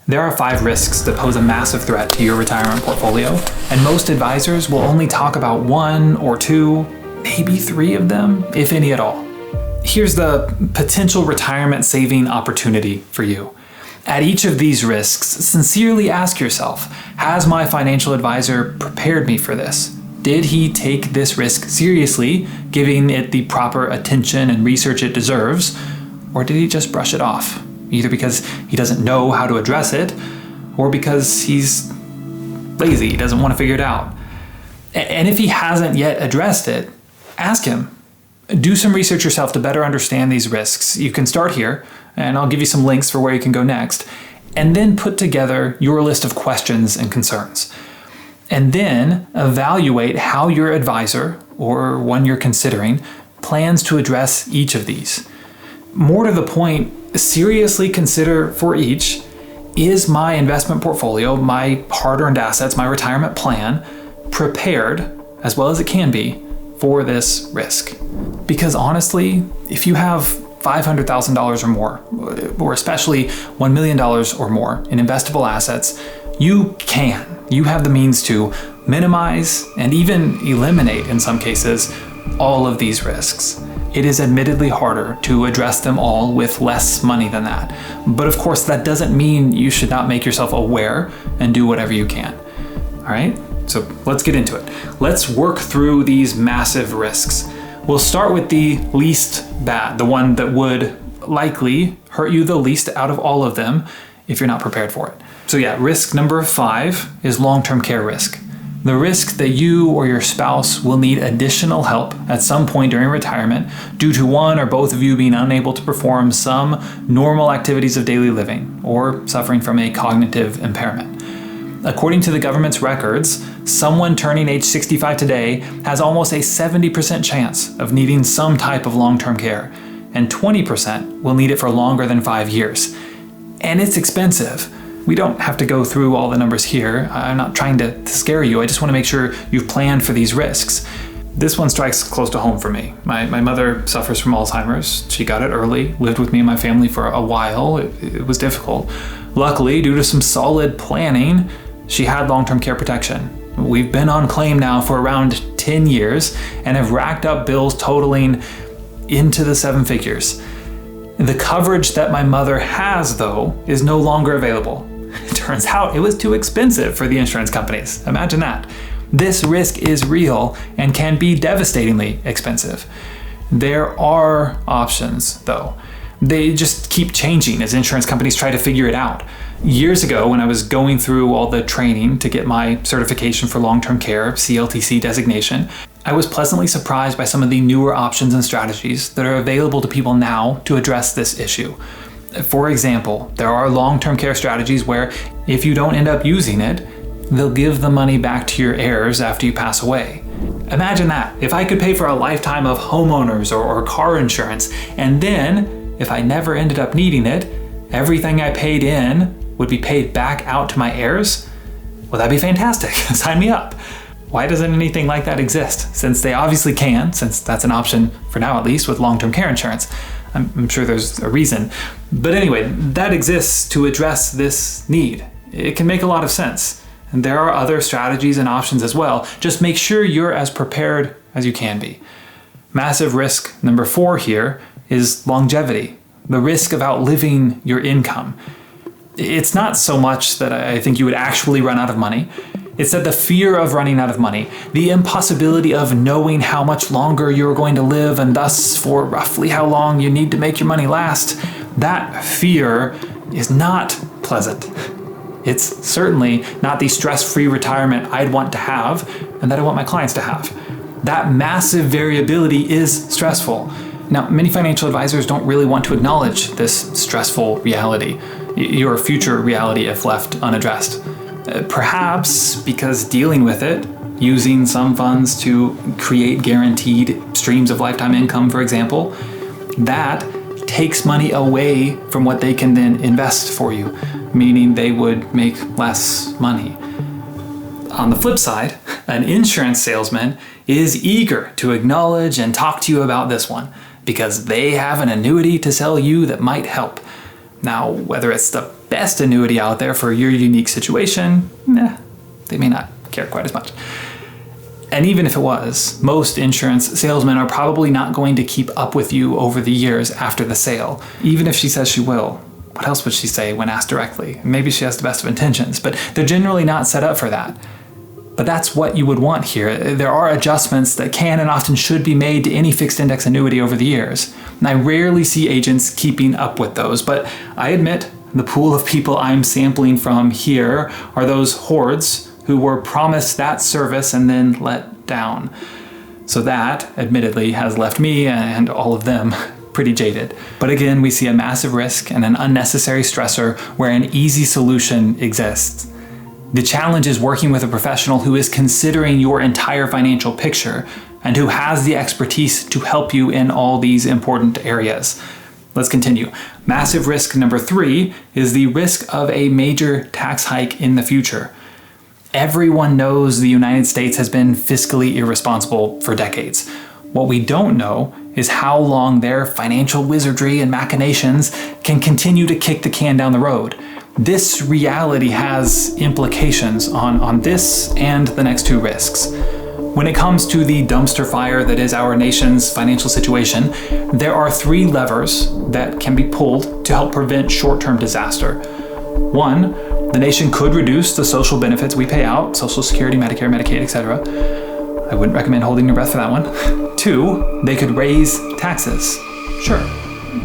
There are 5 risks that pose a massive threat to your retirement portfolio, and most advisors will only talk about 1 or 2, maybe 3 of them, if any at all. Here's the potential retirement saving opportunity for you. At each of these risks, sincerely ask yourself, has my financial advisor prepared me for this? Did he take this risk seriously, giving it the proper attention and research it deserves, or did he just brush it off? Either because he doesn't know how to address it, or because he's lazy, he doesn't want to figure it out. And if he hasn't yet addressed it, ask him. Do some research yourself to better understand these risks. You can start here, and I'll give you some links for where you can go next, and then put together your list of questions and concerns. And then evaluate how your advisor, or one you're considering, plans to address each of these. More to the point, seriously consider for each, is my investment portfolio, my hard-earned assets, my retirement plan, prepared, as well as it can be, for this risk? Because honestly, if you have $500,000 or more, or especially $1 million or more in investable assets, you have the means to minimize and even eliminate, in some cases, all of these risks. It is admittedly harder to address them all with less money than that. But of course, that doesn't mean you should not make yourself aware and do whatever you can. All right, so let's get into it. Let's work through these massive risks. We'll start with the least bad, the one that would likely hurt you the least out of all of them if you're not prepared for it. So yeah, risk number 5 is long-term care risk. The risk that you or your spouse will need additional help at some point during retirement due to one or both of you being unable to perform some normal activities of daily living or suffering from a cognitive impairment. According to the government's records, someone turning age 65 today has almost a 70% chance of needing some type of long-term care, and 20% will need it for longer than 5 years. And it's expensive. We don't have to go through all the numbers here. I'm not trying to scare you. I just want to make sure you've planned for these risks. This one strikes close to home for me. My mother suffers from Alzheimer's. She got it early, lived with me and my family for a while. It was difficult. Luckily, due to some solid planning, she had long-term care protection. We've been on claim now for around 10 years and have racked up bills totaling into the 7 figures. The coverage that my mother has, though, is no longer available. It turns out it was too expensive for the insurance companies. Imagine that. This risk is real and can be devastatingly expensive. There are options, though. They just keep changing as insurance companies try to figure it out. Years ago, when I was going through all the training to get my certification for long-term care, CLTC designation, I was pleasantly surprised by some of the newer options and strategies that are available to people now to address this issue. For example, there are long-term care strategies where if you don't end up using it, they'll give the money back to your heirs after you pass away. Imagine that. If I could pay for a lifetime of homeowners or car insurance, and then, if I never ended up needing it, everything I paid in would be paid back out to my heirs, well, that'd be fantastic. Sign me up. Why doesn't anything like that exist? Since they obviously can, since that's an option for now at least with long-term care insurance. I'm sure there's a reason. But anyway, that exists to address this need. It can make a lot of sense. And there are other strategies and options as well. Just make sure you're as prepared as you can be. Massive risk number 4 here is longevity, the risk of outliving your income. It's not so much that I think you would actually run out of money. It's that the fear of running out of money, the impossibility of knowing how much longer you're going to live and thus for roughly how long you need to make your money last, that fear is not pleasant. It's certainly not the stress-free retirement I'd want to have and that I want my clients to have. That massive variability is stressful. Now, many financial advisors don't really want to acknowledge this stressful reality, your future reality if left unaddressed. Perhaps because dealing with it, using some funds to create guaranteed streams of lifetime income, for example, that takes money away from what they can then invest for you, meaning they would make less money. On the flip side, an insurance salesman is eager to acknowledge and talk to you about this one because they have an annuity to sell you that might help. Now, whether it's the best annuity out there for your unique situation, they may not care quite as much. And even if it was, most insurance salesmen are probably not going to keep up with you over the years after the sale, even if she says she will. What else would she say when asked directly? Maybe she has the best of intentions, but they're generally not set up for that. But that's what you would want here. There are adjustments that can and often should be made to any fixed index annuity over the years. And I rarely see agents keeping up with those, but I admit the pool of people I'm sampling from here are those hordes who were promised that service and then let down. So that, admittedly, has left me and all of them pretty jaded. But again, we see a massive risk and an unnecessary stressor where an easy solution exists. The challenge is working with a professional who is considering your entire financial picture and who has the expertise to help you in all these important areas. Let's continue. Massive risk number 3 is the risk of a major tax hike in the future. Everyone knows the United States has been fiscally irresponsible for decades. What we don't know is how long their financial wizardry and machinations can continue to kick the can down the road. This reality has implications on this and the next 2 risks. When it comes to the dumpster fire that is our nation's financial situation, there are 3 levers that can be pulled to help prevent short-term disaster. 1, the nation could reduce the social benefits we pay out, Social Security, Medicare, Medicaid, etc. I wouldn't recommend holding your breath for that one. 2, they could raise taxes. Sure,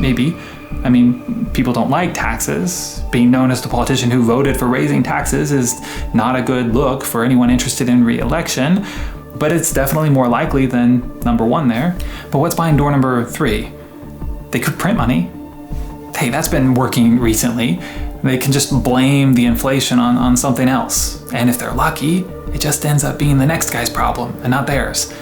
maybe. I mean, people don't like taxes. Being known as the politician who voted for raising taxes is not a good look for anyone interested in re-election, but it's definitely more likely than number 1 there. But what's behind door number 3? They could print money. Hey, that's been working recently. They can just blame the inflation on something else. And if they're lucky, it just ends up being the next guy's problem and not theirs.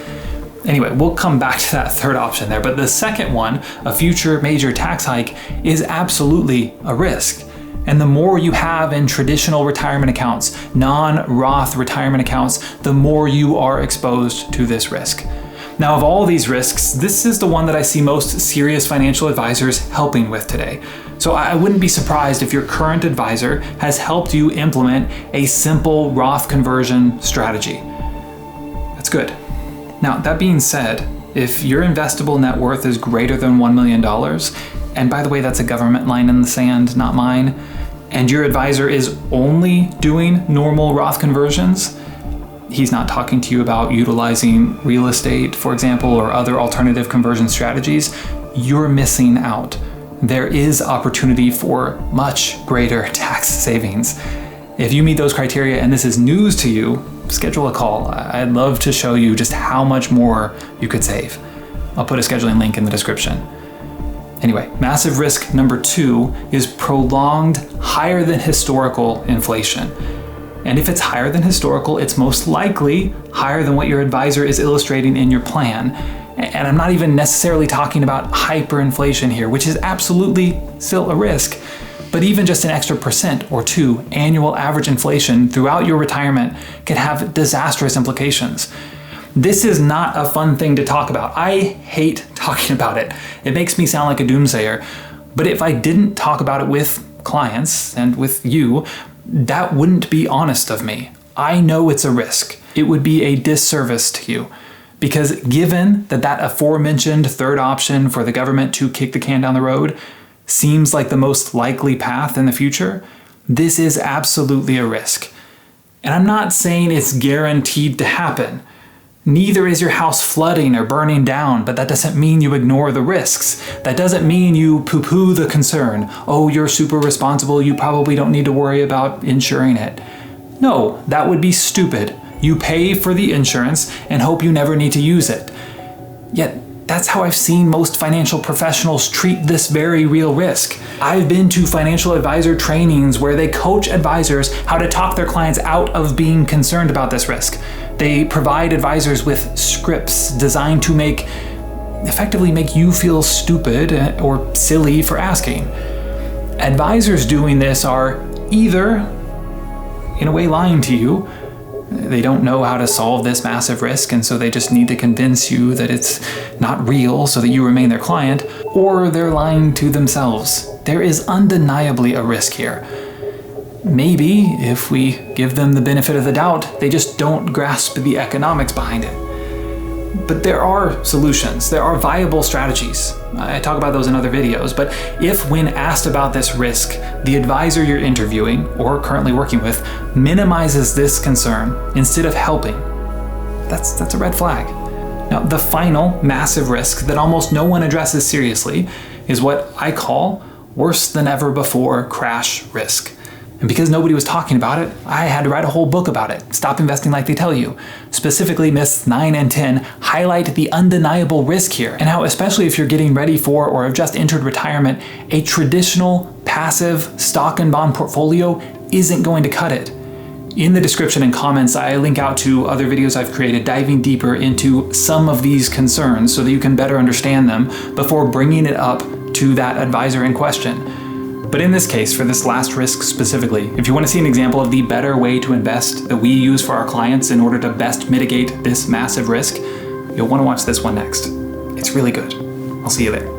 Anyway, we'll come back to that 3rd option there, but the second one, a future major tax hike, is absolutely a risk. And the more you have in traditional retirement accounts, non-Roth retirement accounts, the more you are exposed to this risk. Now, of all these risks, this is the one that I see most serious financial advisors helping with today. So I wouldn't be surprised if your current advisor has helped you implement a simple Roth conversion strategy. That's good. Now, that being said, if your investable net worth is greater than $1 million, and by the way, that's a government line in the sand, not mine, and your advisor is only doing normal Roth conversions, he's not talking to you about utilizing real estate, for example, or other alternative conversion strategies, you're missing out. There is opportunity for much greater tax savings. If you meet those criteria and this is news to you, schedule a call. I'd love to show you just how much more you could save. I'll put a scheduling link in the description. Anyway, massive risk number 2 is prolonged, higher than historical inflation. And if it's higher than historical, it's most likely higher than what your advisor is illustrating in your plan. And I'm not even necessarily talking about hyperinflation here, which is absolutely still a risk. But even just an extra % or 2 annual average inflation throughout your retirement can have disastrous implications. This is not a fun thing to talk about. I hate talking about it. It makes me sound like a doomsayer. But if I didn't talk about it with clients and with you, that wouldn't be honest of me. I know it's a risk. It would be a disservice to you. Because given that aforementioned 3rd option for the government to kick the can down the road seems like the most likely path in the future, this is absolutely a risk. And I'm not saying it's guaranteed to happen. Neither is your house flooding or burning down, but that doesn't mean you ignore the risks. That doesn't mean you poo-poo the concern. Oh, you're super responsible, you probably don't need to worry about insuring it. No, that would be stupid. You pay for the insurance and hope you never need to use it. Yet, that's how I've seen most financial professionals treat this very real risk. I've been to financial advisor trainings where they coach advisors how to talk their clients out of being concerned about this risk. They provide advisors with scripts designed to effectively make you feel stupid or silly for asking. Advisors doing this are either, in a way, lying to you. They don't know how to solve this massive risk, and so they just need to convince you that it's not real so that you remain their client, or they're lying to themselves. There is undeniably a risk here. maybe if we give them the benefit of the doubt, they just don't grasp the economics behind it. But there are solutions, there are viable strategies. I talk about those in other videos, but if when asked about this risk, the advisor you're interviewing or currently working with minimizes this concern instead of helping, that's a red flag. Now, the final massive risk that almost no one addresses seriously is what I call worse than ever before crash risk. And because nobody was talking about it, I had to write a whole book about it. Stop Investing Like They Tell You. Specifically, myths 9 and 10 highlight the undeniable risk here and how, especially if you're getting ready for or have just entered retirement, a traditional passive stock and bond portfolio isn't going to cut it. In the description and comments, I link out to other videos I've created diving deeper into some of these concerns so that you can better understand them before bringing it up to that advisor in question. But in this case, for this last risk specifically, if you want to see an example of the better way to invest that we use for our clients in order to best mitigate this massive risk, you'll want to watch this one next. It's really good. I'll see you there.